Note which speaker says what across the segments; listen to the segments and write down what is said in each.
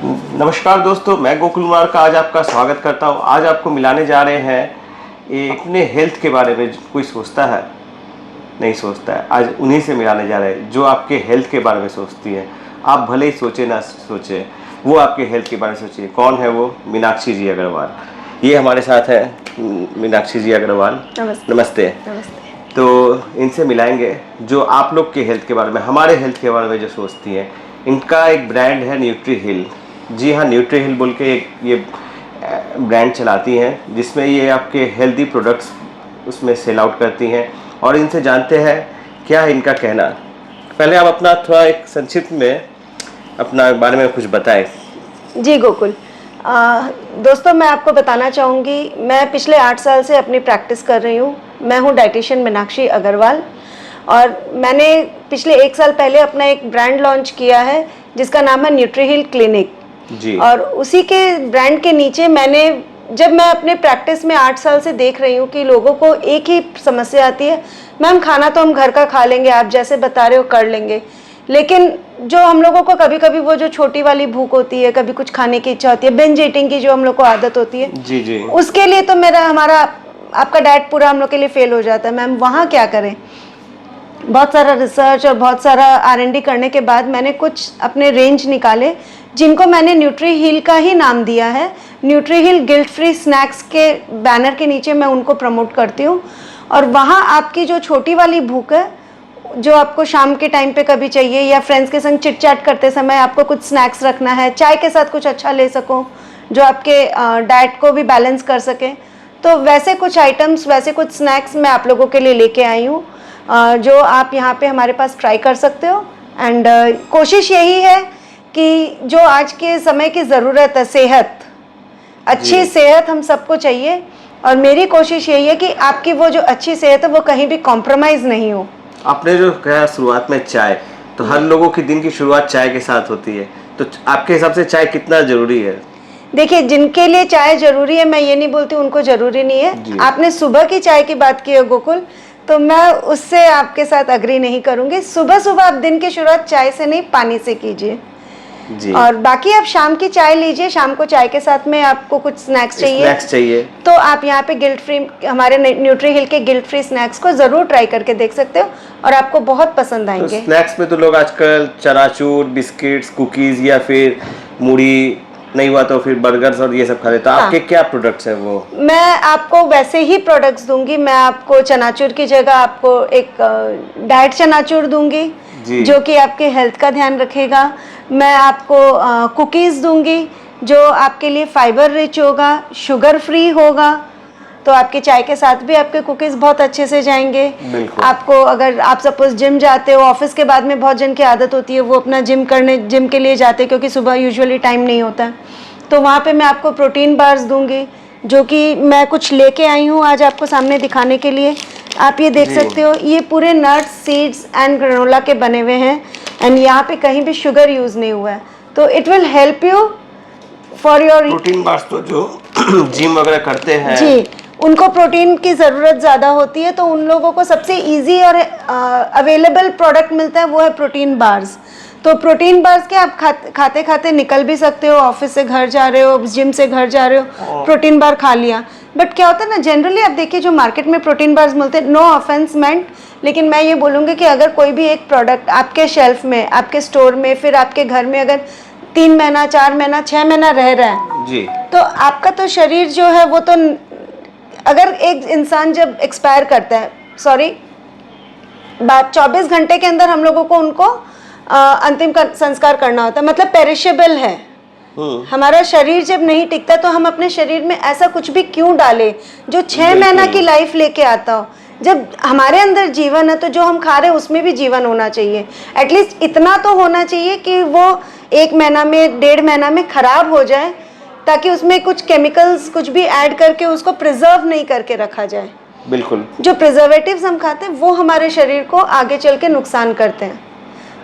Speaker 1: नमस्कार दोस्तों, मैं गोकुल कुमार का आज आपका स्वागत करता हूं। आज आपको मिलाने जा रहे हैं अपने हेल्थ के बारे में। कोई सोचता है? नहीं सोचता है। आज उन्हीं से मिलाने जा रहे हैं जो आपके हेल्थ के बारे में सोचती है। आप भले ही सोचे ना सोचे, वो आपके हेल्थ के बारे में सोचिए। कौन है वो? मीनाक्षी जी अग्रवाल। ये हमारे साथ है मीनाक्षी जी अग्रवाल।
Speaker 2: नमस्ते।
Speaker 1: नमस्ते।
Speaker 2: नमस्ते।
Speaker 1: तो इनसे मिलाएंगे जो आप लोग के हेल्थ के बारे में, हमारे हेल्थ के बारे में जो सोचती हैं। इनका एक ब्रांड है न्यूट्री हिल। जी हाँ, न्यूट्री हिल बोल के एक ये ब्रांड चलाती हैं, जिसमें ये आपके हेल्दी प्रोडक्ट्स उसमें सेल आउट करती हैं। और इनसे जानते हैं क्या है इनका कहना। पहले आप अपना थोड़ा एक संक्षिप्त में अपना बारे में कुछ बताएं।
Speaker 2: जी गोकुल, दोस्तों मैं आपको बताना चाहूँगी, मैं पिछले 8 साल से अपनी प्रैक्टिस कर रही हूँ। मैं हूँ डाइटिशियन मीनाक्षी अग्रवाल और मैंने पिछले 1 साल पहले अपना एक ब्रांड लॉन्च किया है जिसका नाम है न्यूट्री हिल क्लिनिक जी। और उसी के ब्रांड के नीचे जब मैं अपने प्रैक्टिस में 8 साल से देख रही हूँ कि लोगों को एक ही समस्या आती है, मैम खाना तो हम घर का खा लेंगे, आप जैसे बता रहे हो कर लेंगे, लेकिन जो हम लोगों को कभी कभी वो जो छोटी वाली भूख होती है, कभी कुछ खाने की इच्छा होती है, बिंज ईटिंग की जो हम लोग को आदत होती है
Speaker 1: जी जी,
Speaker 2: उसके लिए तो हमारा आपका डाइट पूरा हम लोग के लिए फेल हो जाता है। मैम वहाँ क्या करें? बहुत सारा रिसर्च और बहुत सारा R&D करने के बाद मैंने कुछ अपने रेंज निकाले जिनको मैंने न्यूट्री हिल का ही नाम दिया है। न्यूट्री हिल गिल्ट फ्री स्नैक्स के बैनर के नीचे मैं उनको प्रमोट करती हूँ। और वहाँ आपकी जो छोटी वाली भूख है, जो आपको शाम के टाइम पे कभी चाहिए या फ्रेंड्स के संग चिट चैट करते समय आपको कुछ स्नैक्स रखना है, चाय के साथ कुछ अच्छा ले सको जो आपके डाइट को भी बैलेंस कर सके, तो वैसे कुछ आइटम्स, वैसे कुछ स्नैक्स मैं आप लोगों के लिए लेके आई हूँ जो आप यहाँ पे हमारे पास ट्राई कर सकते हो। एंड कोशिश यही है कि जो आज के समय की ज़रूरत है, सेहत, अच्छी सेहत हम सबको चाहिए, और मेरी कोशिश यही है कि आपकी वो जो अच्छी सेहत है वो कहीं भी कॉम्प्रोमाइज़ नहीं हो।
Speaker 1: आपने जो कहा शुरुआत में चाय, तो हर लोगों की दिन की शुरुआत चाय के साथ होती है, तो आपके हिसाब से चाय कितना ज़रूरी है?
Speaker 2: देखिए, जिनके लिए चाय ज़रूरी है, मैं ये नहीं बोलती उनको ज़रूरी नहीं है। आपने सुबह की चाय की बात की है गोकुल, तो मैं उससे आपके साथ अग्री नहीं करूँगी। सुबह सुबह आप दिन की शुरुआत चाय से नहीं, पानी से कीजिए जी। और बाकी आप शाम की चाय लीजिए। शाम को चाय के साथ में आपको कुछ स्नैक्स चाहिए तो आप यहाँ पे गिल्ट फ्री, हमारे न्यूट्री हिल के गिल्ट फ्री स्नैक्स को ज़रूर ट्राई करके देख सकते हो और आपको बहुत पसंद आएंगे।
Speaker 1: तो स्नैक्स में तो लोग आजकल चनाचूर, बिस्किट्स, कुकीज़ या फिर मूढ़ी, नहीं हुआ तो फिर बर्गर्स और ये सब खाते। तो आपके क्या प्रोडक्ट्स हैं वो?
Speaker 2: मैं आपको वैसे ही प्रोडक्ट्स दूंगी। मैं आपको चनाचूर की जगह आपको एक डाइट चनाचूर दूंगी जो कि आपके हेल्थ का ध्यान रखेगा। मैं आपको कुकीज़ दूंगी जो आपके लिए फाइबर रिच होगा, शुगर फ्री होगा, तो आपके चाय के साथ भी आपके कुकीज़ बहुत अच्छे से जाएंगे। आपको, अगर आप सपोज जिम जाते हो, ऑफिस के बाद में बहुत जन की आदत होती है वो अपना जिम के लिए जाते हैं क्योंकि सुबह यूजुअली टाइम नहीं होता है, तो वहाँ पे मैं आपको प्रोटीन बार्स दूंगी जो कि मैं कुछ लेके आई हूँ आज आपको सामने दिखाने के लिए। आप ये देख सकते हो, ये पूरे नट्स, सीड्स एंड ग्रेनोला के बने हुए हैं एंड यहाँ पे कहीं भी शुगर यूज़ नहीं हुआ है, तो it will help you for your
Speaker 1: protein bars. तो जो जिम वगैरह करते हैं
Speaker 2: जी, उनको प्रोटीन की ज़रूरत ज़्यादा होती है, तो उन लोगों को सबसे इजी और अवेलेबल प्रोडक्ट मिलता है, वो है प्रोटीन बार्स। तो प्रोटीन बार्स के आप खाते खाते निकल भी सकते हो, ऑफिस से घर जा रहे हो, जिम से घर जा रहे हो, प्रोटीन बार खा लिया। बट क्या होता है ना, जनरली आप देखिए जो मार्केट में प्रोटीन बार्स मिलते हैं, नो ऑफेंस मेंट, लेकिन मैं ये बोलूँगी कि अगर कोई भी एक प्रोडक्ट आपके शेल्फ में, आपके स्टोर में, फिर आपके घर में अगर 3 महीना, 4 महीना, 6 महीना रह रहा है जी, तो आपका तो शरीर जो है वो तो, अगर एक इंसान जब एक्सपायर करता है, बाद 24 घंटे के अंदर हम लोगों को उनको अंतिम संस्कार करना होता है, मतलब पेरिशेबल है। हमारा शरीर जब नहीं टिकता तो हम अपने शरीर में ऐसा कुछ भी क्यों डालें जो 6 महीना की लाइफ लेके आता हो। जब हमारे अंदर जीवन है तो जो हम खा रहे हैं उसमें भी जीवन होना चाहिए। एटलीस्ट इतना तो होना चाहिए कि वो 1 महीना में, 1.5 महीना में खराब हो जाए, ताकि उसमें कुछ केमिकल्स कुछ भी ऐड करके उसको प्रिजर्व नहीं करके रखा जाए।
Speaker 1: बिल्कुल,
Speaker 2: जो प्रिजर्वेटिव्स हम खाते हैं वो हमारे शरीर को आगे चल के नुकसान करते हैं।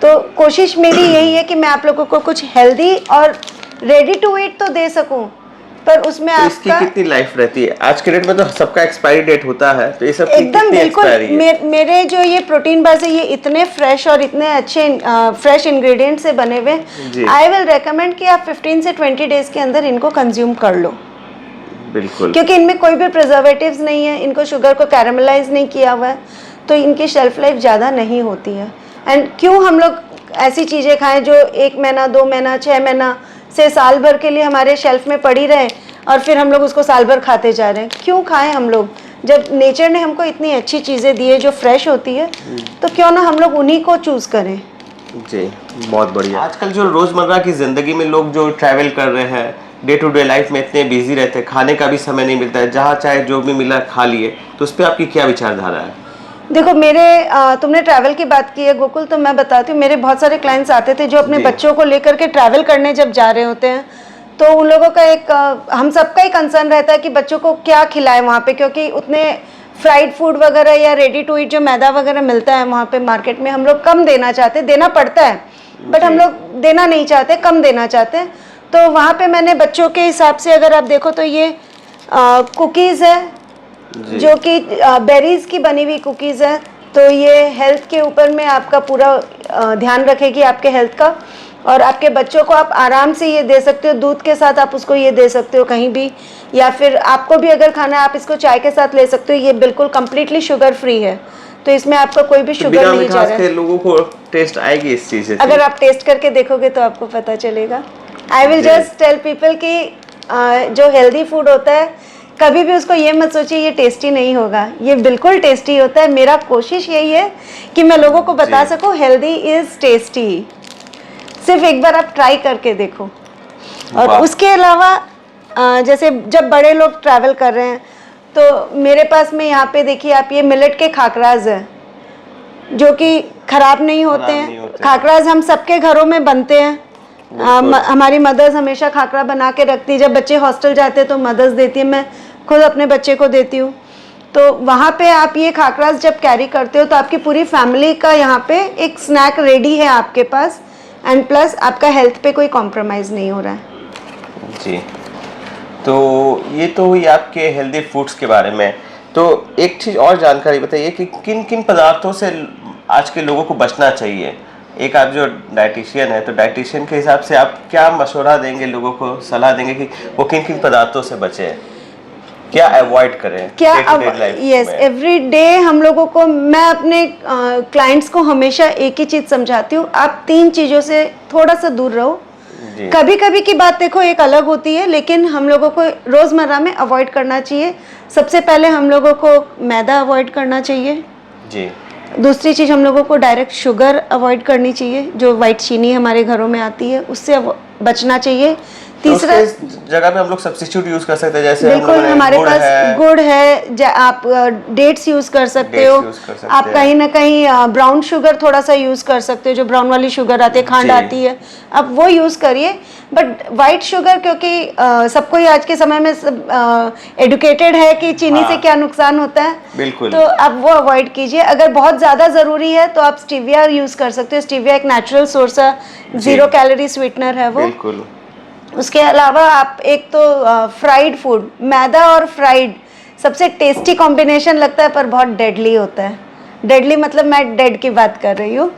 Speaker 2: तो कोशिश मेरी यही है कि मैं आप लोगों को कुछ हेल्दी और रेडी टू ईट तो दे सकूं, पर उसमें
Speaker 1: तो इसकी
Speaker 2: आपका
Speaker 1: कितनी लाइफ रहती है? आज के डेट में तो सबका एक्सपायरी डेट होता है, तो ये सब की
Speaker 2: एकदम
Speaker 1: कितनी
Speaker 2: बिल्कुल
Speaker 1: एक्सपायरी है?
Speaker 2: मेरे जो ये प्रोटीन बार्स है ये इतने फ्रेश और इतने अच्छे फ्रेश इंग्रेडिएंट से बने हुए,
Speaker 1: जी।
Speaker 2: आई विल रेकमेंड कि आप 15 से 20 डेज के अंदर इनको कंज्यूम कर लो,
Speaker 1: बिल्कुल।
Speaker 2: क्योंकि इनमें कोई भी प्रिजर्वेटिव्स नहीं है, इनको शुगर को कैरामलाइज नहीं किया हुआ है, तो इनकी शेल्फ लाइफ ज़्यादा नहीं होती है। एंड क्यों हम लोग ऐसी चीज़ें खाएं जो 1 महीना 2 महीना 6 महीना से साल भर के लिए हमारे शेल्फ में पड़ी रहे और फिर हम लोग उसको साल भर खाते जा रहे हैं? क्यों खाएं हम लोग, जब नेचर ने हमको इतनी अच्छी चीज़ें दी है जो फ्रेश होती है, तो क्यों ना हम लोग उन्हीं को चूज़ करें।
Speaker 1: जी, बहुत बढ़िया। आजकल जो रोज़मर्रा की ज़िंदगी में लोग जो ट्रैवल कर रहे हैं, डे टू डे लाइफ में इतने बिजी रहते हैं, खाने का भी समय नहीं मिलता है, जहाँ चाहे जो भी मिला खा लिए, तो उस पर आपकी क्या विचारधारा है?
Speaker 2: देखो तुमने ट्रैवल की बात की है गोकुल, तो मैं बताती हूँ, मेरे बहुत सारे क्लाइंट्स आते थे जो अपने
Speaker 1: जी।
Speaker 2: बच्चों को लेकर के ट्रैवल करने जब जा रहे होते हैं, तो उन लोगों का एक हम सबका ही कंसर्न रहता है कि बच्चों को क्या खिलाएं वहाँ पे, क्योंकि उतने फ्राइड फूड वगैरह या रेडी टू ईट जो मैदा वगैरह मिलता है वहाँ पे मार्केट में, हम लोग कम देना चाहते, देना पड़ता है बट हम लोग देना नहीं चाहते, कम देना चाहते हैं। तो वहाँ पे मैंने बच्चों के हिसाब से अगर आप देखो तो ये कुकीज़ है जो कि बेरीज की बनी हुई कुकीज़ है, तो ये हेल्थ के ऊपर में आपका पूरा ध्यान रखेगी आपके हेल्थ का, और आपके बच्चों को आप आराम से ये दे सकते हो, दूध के साथ आप उसको ये दे सकते हो कहीं भी, या फिर आपको भी अगर खाना है आप इसको चाय के साथ ले सकते हो। ये बिल्कुल कम्प्लीटली शुगर फ्री है, तो इसमें आपका कोई भी शुगर नहीं जा रहा है।
Speaker 1: लोगों को टेस्ट आएगी इस चीज़ से?
Speaker 2: अगर आप टेस्ट करके देखोगे तो आपको पता चलेगा। I will just tell people कि जो हेल्दी फूड होता है कभी भी उसको ये मत सोचिए ये टेस्टी नहीं होगा, ये बिल्कुल टेस्टी होता है। मेरा कोशिश यही है कि मैं लोगों को बता सकूं हेल्दी इज़ टेस्टी। सिर्फ एक बार आप ट्राई करके देखो। और उसके अलावा जैसे जब बड़े लोग ट्रैवल कर रहे हैं, तो मेरे पास में यहाँ पे देखिए आप, ये मिलेट के खाकराज है जो कि खराब नहीं होते हैं। खाकराज हम सबके घरों में बनते हैं, हमारी मदर्स हमेशा खाकरा बना के रखती है। जब बच्चे हॉस्टल जाते हैं तो मदर्स देती है, मैं खुद अपने बच्चे को देती हूँ। तो वहाँ पे आप ये खाकराज जब कैरी करते हो तो आपकी पूरी फैमिली का यहाँ पे एक स्नैक रेडी है आपके पास, एंड प्लस आपका हेल्थ पे कोई कॉम्प्रोमाइज़ नहीं हो रहा है।
Speaker 1: जी, तो ये तो हुई आपके हेल्दी फूड्स के बारे में। तो एक चीज़ और जानकारी बताइए कि किन किन पदार्थों से आज के लोगों को बचना चाहिए? एक आप जो डाइटिशियन है, तो डाइटिशियन के हिसाब से आप क्या मशवरा देंगे लोगों को, सलाह देंगे कि वो किन किन पदार्थों से बचें, क्या अवॉइड करें?
Speaker 2: क्या यस, एवरी डे हम लोगों को, मैं अपने क्लाइंट्स को हमेशा एक ही चीज़ समझाती हूँ, आप 3 चीज़ों से थोड़ा सा दूर रहो। कभी कभी की बात देखो एक अलग होती है, लेकिन हम लोगों को रोज़मर्रा में अवॉइड करना चाहिए। सबसे पहले हम लोगों को मैदा अवॉइड करना चाहिए
Speaker 1: जी।
Speaker 2: दूसरी चीज़ हम लोगों को डायरेक्ट शुगर अवॉइड करनी चाहिए, जो वाइट चीनी हमारे घरों में आती है उससे बचना चाहिए। तीसरा
Speaker 1: जगह पे हम लोग सब्स्टिट्यूट यूज कर सकते हैं, जैसे
Speaker 2: बिल्कुल हमारे पास गुड़ है, आप डेट्स यूज कर सकते हो, आप कहीं ना कहीं ब्राउन शुगर थोड़ा सा यूज कर सकते हो, जो ब्राउन वाली शुगर आती है, खांड आती है, आप वो यूज करिए। बट वाइट शुगर, क्योंकि सबको ही आज के समय में एडुकेटेड है कि चीनी से क्या नुकसान होता है, बिल्कुल, तो आप वो अवॉइड कीजिए। अगर बहुत ज़्यादा ज़रूरी है तो आप स्टीविया यूज़ कर सकते हो। स्टीविया एक नेचुरल सोर्स है, 0 कैलोरी स्वीटनर है वो। बिल्कुल। उसके अलावा आप एक तो फ्राइड फूड, मैदा और फ्राइड सबसे टेस्टी कॉम्बिनेशन लगता है पर बहुत डेडली होता है। डेडली मतलब मैं डेड की बात कर रही हूँ।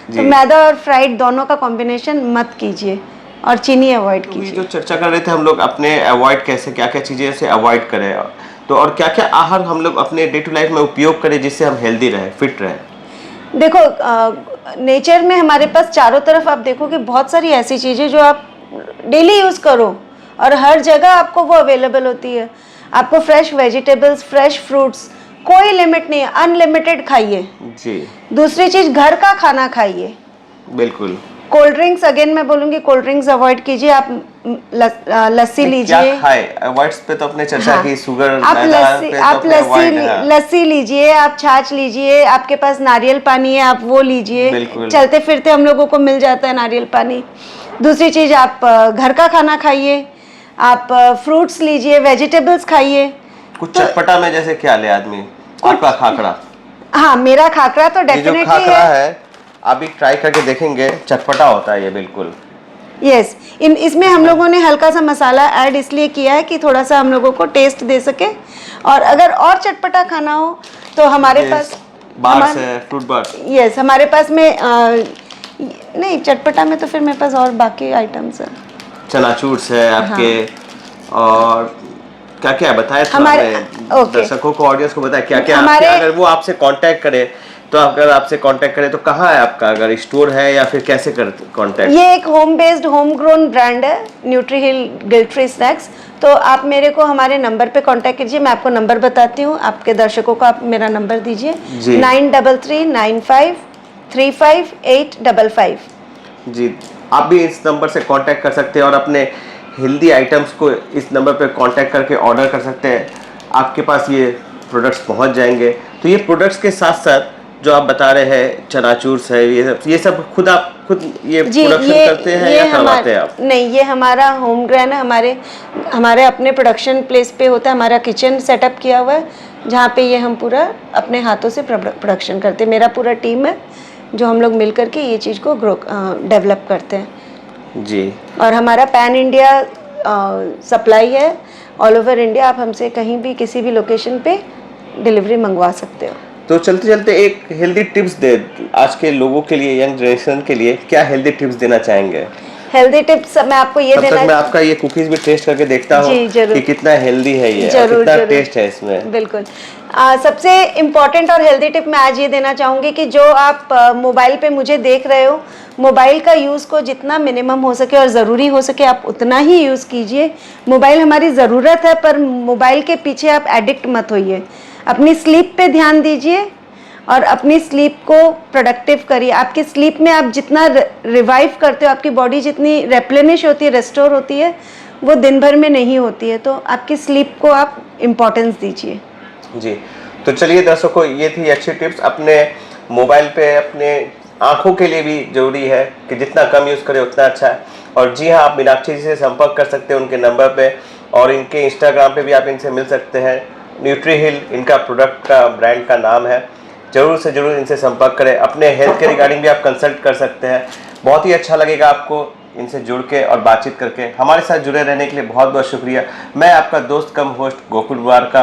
Speaker 2: तो मैदा और फ्राइड दोनों का कॉम्बिनेशन मत कीजिए और चीनी अवॉइड कीजिए।
Speaker 1: जो चर्चा कर रहे थे हम लोग अपने अवॉइड कैसे, क्या क्या चीज़ें से अवॉइड करें, तो और क्या क्या आहार हम लोग अपने डे टू लाइफ में उपयोग करें जिससे हम हेल्दी रहें, फिट रहें।
Speaker 2: देखो नेचर में हमारे पास चारों तरफ आप देखो कि बहुत सारी ऐसी चीज़ें जो आप डेली यूज़ करो और हर जगह आपको वो अवेलेबल होती है। आपको फ्रेश वेजिटेबल्स, फ्रेश फ्रूट्स, कोई लिमिट नहीं है, अनलिमिटेड खाइए जी। दूसरी चीज़ घर का खाना खाइए। बिल्कुल। कोल्ड ड्रिंक्स, अगेन मैं बोलूँगी कोल्ड ड्रिंक्स अवॉइड कीजिए। आप लस्सी लीजिए।
Speaker 1: अवॉइड्स पे तो अपने चर्चा की, शुगर
Speaker 2: आप लस्सी लीजिए, आप छाछ लीजिए, आपके पास नारियल पानी है आप वो लीजिए, चलते फिरते हम लोगों को मिल जाता है नारियल पानी। दूसरी चीज़ आप घर का खाना खाइए, आप फ्रूट्स लीजिए, वेजिटेबल्स खाइए।
Speaker 1: कुछ चटपटा में जैसे क्या ले आदमी? आपका खाकरा।
Speaker 2: हाँ, मेरा खाकरा तो डेफिनेटली
Speaker 1: है। आप भी ट्राई करके देखेंगे, चटपटा होता है ये बिल्कुल।
Speaker 2: यस, इसमें हम लोगों ने हल्का सा मसाला ऐड इसलिए किया है कि थोड़ा सा हम लोगों को टेस्ट दे सके, और अगर और चटपटा खाना हो तो हमारे पास
Speaker 1: बार्स है, फ्रूट बार्स।
Speaker 2: यस, हमारे पास में नहीं, चटपटा में तो फिर मेरे पास और बाकी आइटम्स है।
Speaker 1: चनाचूर्स है आपके, और क्या क्या बताए
Speaker 2: हमारे
Speaker 1: दर्शकों को, ऑडियंस को बताए क्या क्या
Speaker 2: हमारे,
Speaker 1: अगर वो आपसे कांटेक्ट करे तो, अगर आपसे कांटेक्ट करे तो कहाँ है आपका, अगर स्टोर है या फिर कैसे कर कांटेक्ट?
Speaker 2: ये एक home based home grown brand है, न्यूट्री हिल गिल्ट्री स्नैक्स। तो आप मेरे को हमारे नंबर पे कांटेक्ट कीजिए, मैं आपको नंबर बताती हूँ, आपके दर्शकों को आप मेरा नंबर दीजिए, 9339535855।
Speaker 1: जी, आप भी इस नंबर से कांटेक्ट कर सकते हैं और अपने हेल्दी आइटम्स को इस नंबर पे कांटेक्ट करके ऑर्डर कर सकते हैं। आपके पास ये प्रोडक्ट्स पहुंच जाएंगे। तो ये प्रोडक्ट्स के साथ साथ जो आप बता रहे हैं चनाचूर्स है, ये सब खुद आप खुद ये प्रोडक्शन करते हैं या करवाते हैं आप?
Speaker 2: नहीं, ये हमारा होम ग्रेन है, हमारे अपने प्रोडक्शन प्लेस पे होता है, हमारा किचन सेटअप किया हुआ है जहाँ पे ये हम पूरा अपने हाथों से प्रोडक्शन करते हैं। मेरा पूरा टीम है जो हम लोग मिल करके ये चीज़ को डेवलप करते हैं
Speaker 1: जी।
Speaker 2: और हमारा पैन इंडिया सप्लाई है, ऑल ओवर इंडिया। आप हमसे कहीं भी किसी भी लोकेशन पे डिलीवरी मंगवा सकते हो।
Speaker 1: तो चलते चलते एक हेल्दी टिप्स दे आज के लोगों के लिए, यंग जनरेशन के लिए, क्या हेल्दी टिप्स देना चाहेंगे?
Speaker 2: हेल्दी टिप्स मैं आपको ये देना,
Speaker 1: मैं आपका ये कुकीज भी टेस्ट करके देखता हूँ कि कितना हेल्दी है ये, कितना टेस्ट है इसमें।
Speaker 2: बिल्कुल। सबसे इम्पोर्टेंट और हेल्दी टिप मैं आज ये देना चाहूँगी कि जो आप मोबाइल पे मुझे देख रहे हो, मोबाइल का यूज़ को जितना मिनिमम हो सके और ज़रूरी हो सके आप उतना ही यूज़ कीजिए। मोबाइल हमारी ज़रूरत है, पर मोबाइल के पीछे आप एडिक्ट मत होइए। अपनी स्लीप पे ध्यान दीजिए और अपनी स्लीप को प्रोडक्टिव करिए। आपकी स्लीप में आप जितना रिवाइव करते हो, आपकी बॉडी जितनी रेप्लेनिश होती है, रेस्टोर होती है, वो दिन भर में नहीं होती है। तो आपकी स्लीप को आप इम्पोर्टेंस दीजिए।
Speaker 1: जी, तो चलिए दर्शकों, ये थी अच्छी टिप्स। अपने मोबाइल पे अपने आँखों के लिए भी ज़रूरी है कि जितना कम यूज़ करें उतना अच्छा है। और जी हाँ, आप मीनाक्षी जी से संपर्क कर सकते हैं उनके नंबर पे, और इनके इंस्टाग्राम पे भी आप इनसे मिल सकते हैं। न्यूट्री हिल इनका प्रोडक्ट का ब्रांड का नाम है। ज़रूर से ज़रूर इनसे संपर्क करें। अपने हेल्थ के रिगार्डिंग भी आप कंसल्ट कर सकते हैं। बहुत ही अच्छा लगेगा आपको इनसे जुड़ के और बातचीत करके। हमारे साथ जुड़े रहने के लिए बहुत बहुत शुक्रिया। मैं आपका दोस्त कम होस्ट गोकुल द्वारका।